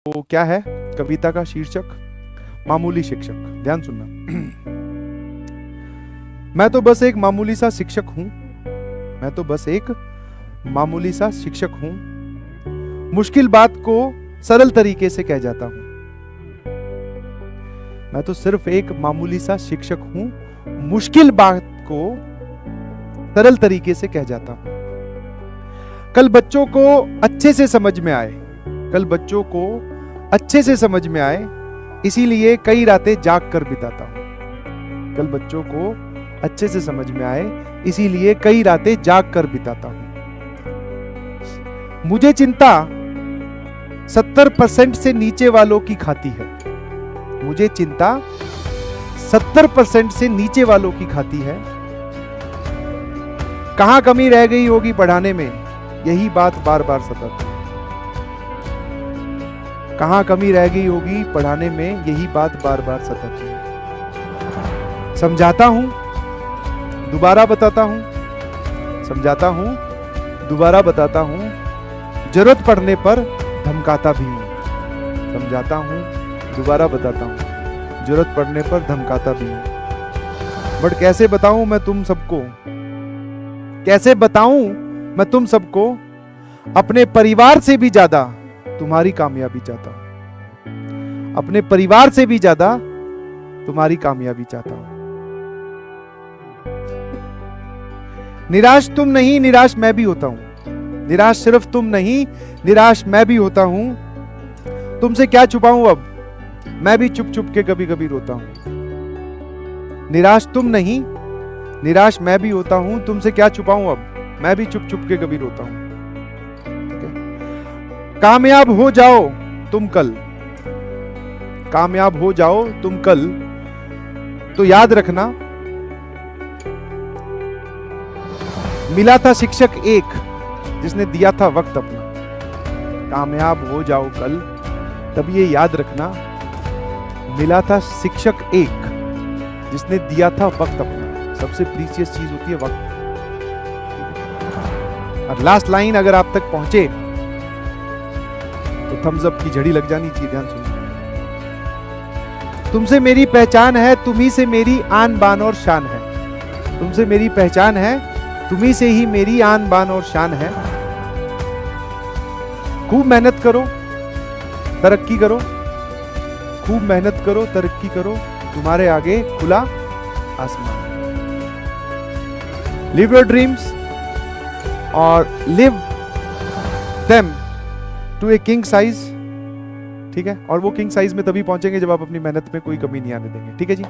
तो क्या है कविता का शीर्षक? मामूली शिक्षक। ध्यान सुनना। मैं तो बस एक मामूली सा शिक्षक हूं। मैं तो बस एक मामूली सा शिक्षक हूं। मुश्किल बात को सरल तरीके से कह जाता हूं। मैं तो सिर्फ एक मामूली सा शिक्षक हूं। मुश्किल बात को सरल तरीके से कह जाता हूं। कल बच्चों को अच्छे से समझ में आए। कल बच्चों को अच्छे से समझ में आए, इसीलिए कई रातें जाग कर बिताता हूं। कल बच्चों को अच्छे से समझ में आए, इसीलिए कई रातें जाग कर बिताता हूं। मुझे चिंता 70% से नीचे वालों की खाती है। मुझे चिंता 70% से नीचे वालों की खाती है। कहां कमी रह गई होगी पढ़ाने में, यही बात बार बार सताती है। कहां कमी रह गई होगी पढ़ाने में, यही बात बार बार सताती है। समझाता हूं, दोबारा बताता हूं। समझाता हूं, दोबारा बताता हूं। जरूरत पड़ने पर धमकाता भी हूं। समझाता हूं, दोबारा बताता हूं। जरूरत पड़ने पर धमकाता भी हूं। बट कैसे बताऊं मैं तुम सबको, कैसे बताऊं मैं तुम सबको, अपने परिवार से भी ज्यादा तुम्हारी कामयाबी चाहता हूं। अपने परिवार से भी ज्यादा तुम्हारी कामयाबी चाहता हूं। निराश तुम नहीं, निराश मैं भी होता हूं। निराश सिर्फ तुम नहीं, निराश मैं भी होता हूं। तुमसे क्या छुपाऊं अब, मैं भी चुप चुप के कभी कभी रोता हूं। निराश तुम नहीं, निराश मैं भी होता हूं। तुमसे क्या छुपाऊं अब, मैं भी चुप चुप के कभी रोता हूं। कामयाब हो जाओ तुम कल, कामयाब हो जाओ तुम कल, तो याद रखना मिला था शिक्षक एक जिसने दिया था वक्त अपना। कामयाब हो जाओ कल, तब ये याद रखना मिला था शिक्षक एक जिसने दिया था वक्त अपना। सबसे प्रीशियस चीज होती है वक्त। और लास्ट लाइन अगर आप तक पहुंचे तो थम्स अप की झड़ी लग जानी चाहिए। ध्यान सुनिए। तुमसे मेरी पहचान है, तुम्ही से मेरी आन बान और शान है। तुमसे मेरी पहचान है, तुम्ही से ही मेरी आन बान और शान है। खूब मेहनत करो, तरक्की करो। खूब मेहनत करो, तरक्की करो, तुम्हारे आगे खुला आसमान। लिव योर ड्रीम्स और live them to a king size. ठीक है, और वो किंग साइज में तभी पहुंचेंगे जब आप अपनी मेहनत में कोई कमी नहीं आने देंगे। ठीक है जी।